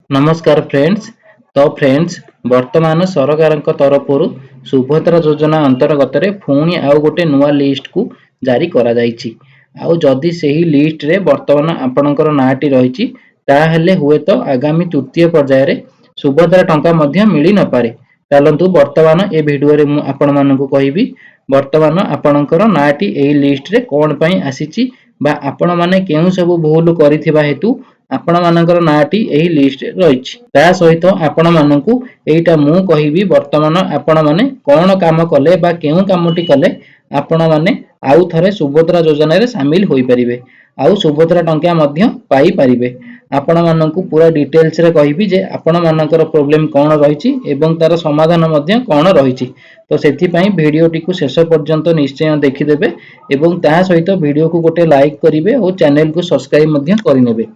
नमस्कार फ्रेंड्स। तो फ्रेंड्स वर्तमान सरकार तरफ सुभद्रा योजना अंतर्गत पुणी आउ गोटे नुआ लिस्ट को जारी करा जायछि। आउ जदि सही लिस्ट रे वर्तमान आपणकर नाटी रही ताहेले हुए तो आगामी तृतीय पर्याय रे सुभद्रा टंका मध्य मिली न पारे। चलंतु वर्तमान ए वीडियो रे मु आपण मानकु कहिबी वर्तमान आपणकर नाटी एही लिस्ट रे कोन पई आसीछि बा आपण माने केउ सब भूल करिथिबा हेतु आपण मानकर नाटी एही लिस्ट रे रहिछि। ता सहित आपण मानकु एटा मु कहिबी वर्तमान आपण माने कोन काम कले बा केउ कामटी कले आपण माने आउ थरे सुभद्रा योजना रे शामिल होई परिबे आउ सुभद्रा टंका मध्य पाई परिबे। आपण मानकु पूरा डिटेल्स रे कहिबी जे आपण मानकर प्रॉब्लम कोन रहिछि एवं तार समाधान मध्य कोन रहिछि। तो सेथि पई वीडियो टी को शेष पर्यंत निश्चय देखि देबे एवं ता सहित वीडियो को गोटे लाइक करिवे और चैनल को सब्सक्राइब मध्य करि नेबे।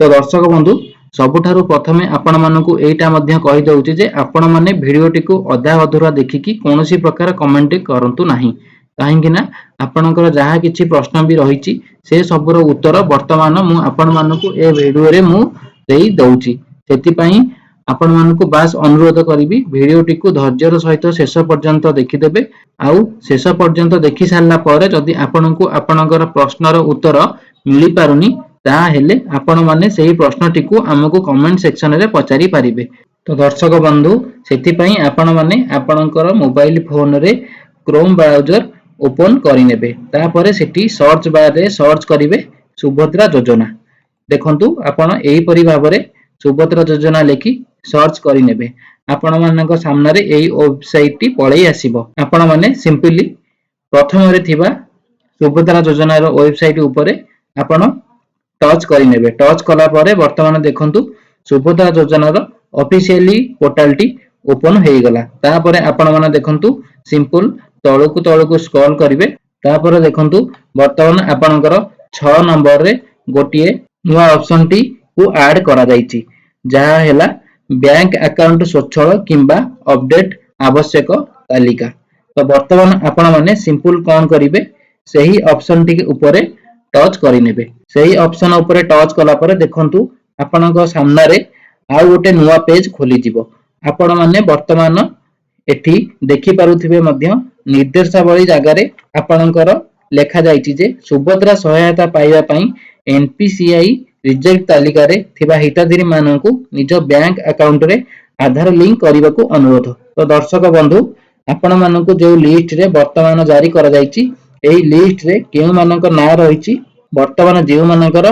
तो दर्शक बंधु सबुठारु प्रथमे आपण मानकु एटा मध्य कहि दउछि जे आपण माने वीडियो टी को अधा अधूरा देखिकी कोनोसी प्रकार कमेंट करंतु नाही। काहेकि ना आपणकर जहा किछि प्रश्न भी रहिछि से सबरो उत्तर वर्तमान मु आपण मानकु ए वीडियो रे मु देई दउछि। सेति पई आपण मानकु बास अनुरोध करिवि वीडियो टी को धैर्यर सहित शेष पर्यंत देखि देबे। आउ शेष पर्यंत देखि सारला परे जदि आपणकु आपणकर प्रश्नर उत्तर मिली पारुनी ताहेले आपण माने सेही प्रश्नटी को हमकु कमेंट सेक्शन रे पचारि पारिबे। तो दर्शक बंधु सेति पई आपण माने आपणकर मोबाइल फोन रे क्रोम ब्राउजर ओपन करि नेबे। तापरे सेठी सर्च बार रे सर्च करिवे सुभद्रा योजना। देखंतु आपण एही परि भाबरे सुभद्रा योजना लेखि सर्च करि नेबे। आपण मानक सामने रे एही वेबसाइट टी पळै आसीबो। आपण माने सिंपली प्रथम रे थिबा सुभद्रा योजना रो वेबसाइट ऊपर आपण टच करि नेबे। टच कला परे वर्तमान देखंतु सुभद्रा योजना रो ऑफिशियली पोर्टल टी ओपन हेई गला। तापरे आपण माने देखंतु सिंपल तळकु स्क्रॉल करिवे। तापरे देखंतु वर्तमान आपणकर 6 नंबर रे गोटिए नुआ ऑप्शन टी को ऐड करा जाईची जहा हेला बैंक अकाउंट स्वच्छल किंबा अपडेट आवश्यक तालिका। तो वर्तमान आपण माने सिंपल कोन करिवे सही ऑप्शन टी के ऊपर टच करि नेबे। सही ऑप्शन ऊपर टच कला परे देखंतु आपणक सामने रे आ गोटे नुआ पेज खोली जिवो। आपण माने वर्तमान एठी देखि पारुथिबे मध्य निर्देशावली जगह रे आपणकर लेखा जाईची जे सुभद्रा सहायता पाइबा पई एनपीसीआई रिजेक्ट तालिका रे थिबा हिताधिकारी माननकु निज बैंक अकाउंट रे आधार लिंक करबा को अनुरोध। तो दर्शक बंधु आपण माननकु जो लिस्ट रे वर्तमान जारी करा जाईची एही लिस्ट रे केउ मानकर ना रहिची वर्तमान जेउ मानकर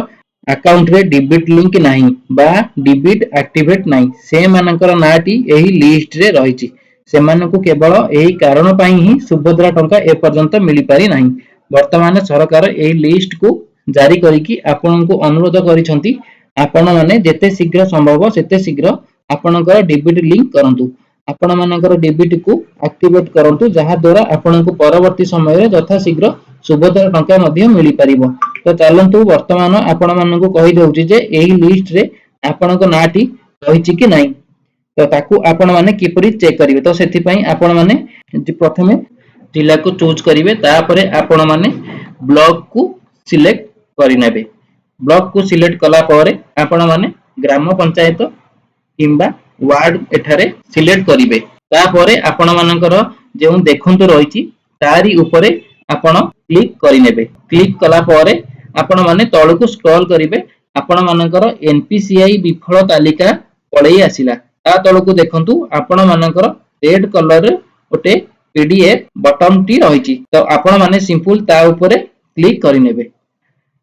अकाउंट रे डेबिट लिंक नाही बा डेबिट एक्टिवेट नाही से मानकर नाटी एही लिस्ट रे रहिची। सेमानकु केवल एही कारण पई ही सुभद्रा टंका ए पर्यंत मिली पारी नाही। वर्तमान सरकार एही लिस्ट को जारी करिकी आपनकु अनुरोध करिसंती आपण माने जेते शीघ्र संभव सेते शीघ्र आपनकर डेबिट लिंक करंतु। आपण मानकर डेबिट को एक्टिवेट करंतु जहा द्वारा आपनकु परवर्ती समय रे यथा शीघ्र सुभद्रा टंका मध्य मिली परिबो। तो चलंतु वर्तमान आपण मानकु कहि दउची जे एही लिस्ट रे आपनक नाटी रहिछि कि नाही। तो ताकू आपण माने किपरि चेक करिवे। तो सेति पई आपण माने प्रथमे जिला को चूज करिवे तापरे आपण माने ब्लॉक को सिलेक्ट करि नेबे। ब्लॉक को सिलेक्ट कला परे आपण माने ग्राम पंचायत किंबा वार्ड एठारे सिलेक्ट करिवे। तापरे आपण मानकर जेउ देखंतु रहिछि तारी ऊपरे आपण क्लिक करि नेबे। क्लिक कला परे आपण माने तळकु स्क्रॉल करिवे। आपण मानकर एनपीसीआई विफल तालिका पळै आसिला। ता तळकु देखंतु आपण मानकर रेड कलर रे ओटे पीडीएफ बटन टी रहिछि। तो आपण माने सिंपल ता ऊपरे क्लिक करि नेबे।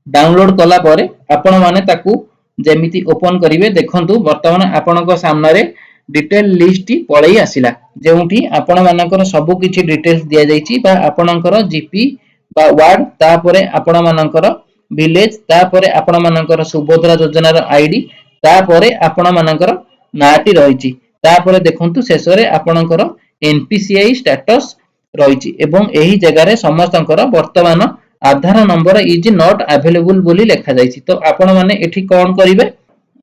डाउनलोड कला परे आपण माने ताकू जेमिति ओपन करिवे। देखंतु वर्तमान आपणक सामने रे डिटेल लिस्ट टी पळै आसिला जेउठी आपण मानकर सब किछि डिटेल्स दिया जाईछि बा आपणकर जीपी बा वार्ड तापरे आपण मानकर विलेज तापरे आपण मानकर सुभद्रा योजना रो आईडी तापरे आपण मानकर नाटी रहिछि। तापरे देखंतु शेष रे आपणकर एनपीसीआई स्टेटस रहिछि एवं एही जगह रे समस्तंकर वर्तमान आधार नंबर इज नॉट अवेलेबल बोली लिखा जाईछि। तो आपण माने एठी कोन करिवे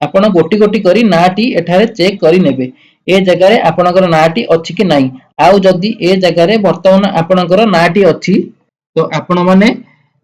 आपण गोटी गोटी करी नाटी एठारे चेक करि नेबे ए जगह रे आपणकर नाटी अछि कि नाही। आउ जदी ए जगह रे वर्तमान आपणकर नाटी अछि तो आपण माने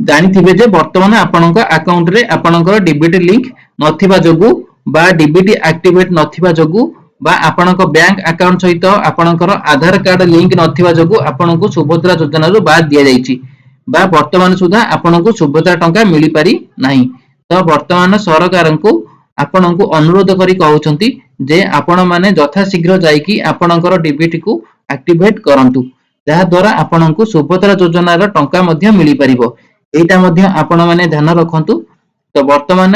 जानिथिबे जे वर्तमान आपणक अकाउंट रे आपणकर डेबिट लिंक नथिबा जोगु बा डीबीटी एक्टिवेट नथिबा जोगु बा आपणक बैंक अकाउंट सहित आपणकर आधार कार्ड लिंक नथिबा जोगु आपणको सुभद्रा योजना रो बाद दिया जायछि बा वर्तमान सुधा आपणको सुभद्रा टंका मिली पारि नाही। तो वर्तमान सरकारଙ୍କୁ आपणको अनुरोध करी कहउछंती जे आपण माने यथा शीघ्र जाईकी आपणकर डीबीटी को एक्टिवेट करंतु जहा द्वारा आपणको सुभद्रा योजना रो टंका मध्ये मिली परिबो। एटा मध्ये आपण माने ध्यान रखंतु। तो वर्तमान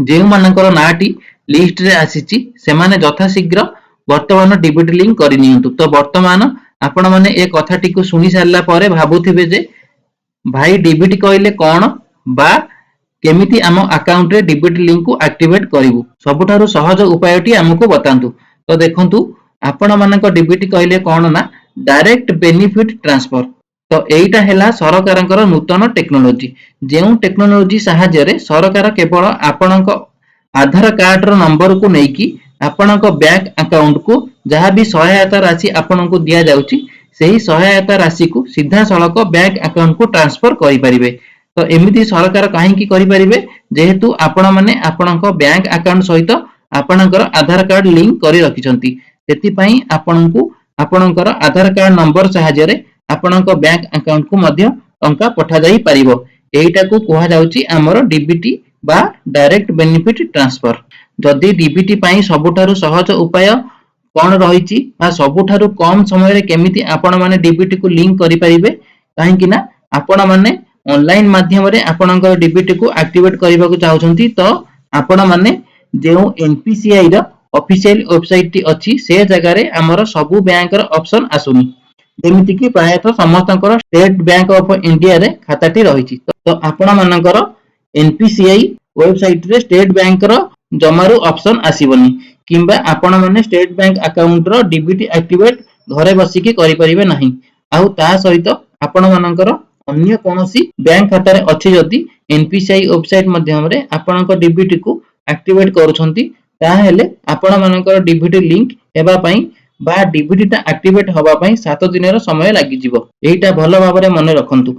जेउ मानकर नाटी लिस्ट रे आसीची सेमाने यथा शीघ्र वर्तमान डीबीटी लिंक करि नियंतु। तो वर्तमान आपण माने ए कथाटी को सुनि सारला परे भाबुथिबे जे भाई डीबीटी कहले कोन बा केमिति आम अकाउंट रे डीबीटी लिंक को एक्टिवेट करिवु सबुठारु सहज उपायटी हमकु बतांतु। तो देखंतु आपण मानक डीबीटी कहले कोन ना डायरेक्ट बेनिफिट ट्रांसफर। तो एइटा हैला सरकारंकर नूतन टेक्नोलॉजी जेउ टेक्नोलॉजी सहाय्य रे सरकार केवल आपणक आधार कार्ड रो नंबर को नेकी आपणक बैंक अकाउंट को जहाँ भी सहायता राशि आपणको दिया जाउची सेही सहायता राशि को सीधा सड़क बैंक अकाउंट को ट्रांसफर करि परिबे। तो एमिति सरकार काहेकि करि परिबे जेहेतु आपण माने आपणक बैंक अकाउंट सहित आपणकर आधार कार्ड लिंक करि रखिसंती सेति पई आपणको आपणकर आधार कार्ड नंबर सहाय्य रे आपणक बैंक अकाउंट को मध्य टंका पठा जाई परिबो। एइटा को कोहा जाउची हमर डीबीटी बा डायरेक्ट बेनिफिट ट्रांसफर। जदि डीबीटी पई सबुठारु सहज उपाय कोन रहिची बा सबुठारु कम समय रे केमिति आपण माने डीबीटी को लिंक करि परिबे काहेकि ना आपण माने ऑनलाइन माध्यम रे आपणकर डीबीटी को एक्टिवेट करबाकू चाहउछंती। तो आपण माने जेउ एनपीसीआई रो ऑफिशियल वेबसाइट टी अछि से जगह रे हमर सबु बैंक रो ऑप्शन आसुनी जेमिति कि प्रायतः समस्तकर स्टेट बैंक ऑफ इंडिया रे खाताटी रहिची। तो आपण मानकर एनपीसीआई वेबसाइट रे स्टेट बैंक रो जमारू ऑप्शन आसीबनी किंबा आपण माने स्टेट बैंक अकाउंट रो डीबीटी एक्टिवेट घरे बसी के करि परिबे नाही। आउ ता सहित आपण मानकर अन्य कोनोसी बैंक खाता रे अछि जदि एनपीसीआई वेबसाइट माध्यम रे आपणक डीबीटी को एक्टिवेट करूछंती ता हेले आपण मानकर डीबीटी लिंक हेबा पई बा डीबीटी टा एक्टिवेट हवा पई 7 दिन रो समय लागि जिवो। एइटा भलो भाबरे मने रखंतु।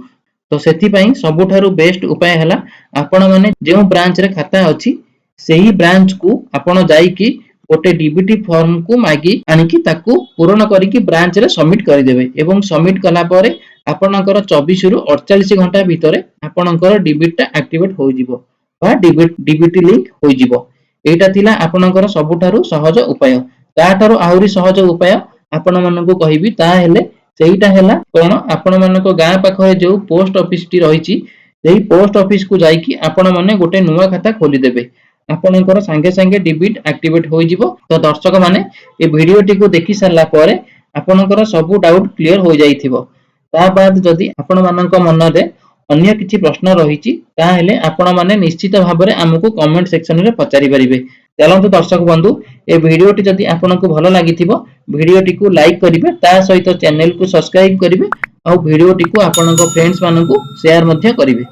तो सेति पई सबुठारु बेस्ट उपाय हला आपण माने जेउ ब्रांच रे खाता अछि सेही ब्रांच को आपण जाई कि गोटे डीबीटी फॉर्म को मागी आनिकी ताकू पूर्ण करी कि ब्रांच रे सबमिट करि देबे एवं सबमिट कला परे आपणकर 24 रु 48 घंटा भितरे आपणकर डीबीटी टा एक्टिवेट होई जिवो बा डीबीटी लिंक होई जिवो। एइटा थिला आपणकर सबुठारु सहज उपाय। ताठारु आहुरी सहज उपाय आपण मानकु कहिबी ता हेले सेइटा हेला कोन आपण मानको गां पाखरे जो पोस्ट ऑफिस टी रहिची सेही पोस्ट ऑफिस को जाई कि आपण माने गोटे नुवा खाता खोली देबे आपणकर संगे संगे डीबीटी एक्टिवेट होई जिवो। तो दर्शक माने ए वीडियो टी को देखि सरला परे आपणकर सब डाउट क्लियर हो जाइथिबो। ता बाद जदि आपण मानक मन रे अन्य किछि प्रश्न रहिची ता हेले आपण माने निश्चित भाबरे हमकु कमेंट सेक्शन रे पचारि परिबे। चलंतु दर्शक बंधु ए वीडियो टी जदि आपनकु भलो लागिथिबो वीडियो टी को लाइक करिवे ता सहित चैनल को सब्सक्राइब करिवे और वीडियो टी को आपनक फ्रेंड्स मानकु शेयर मध्य करिवे।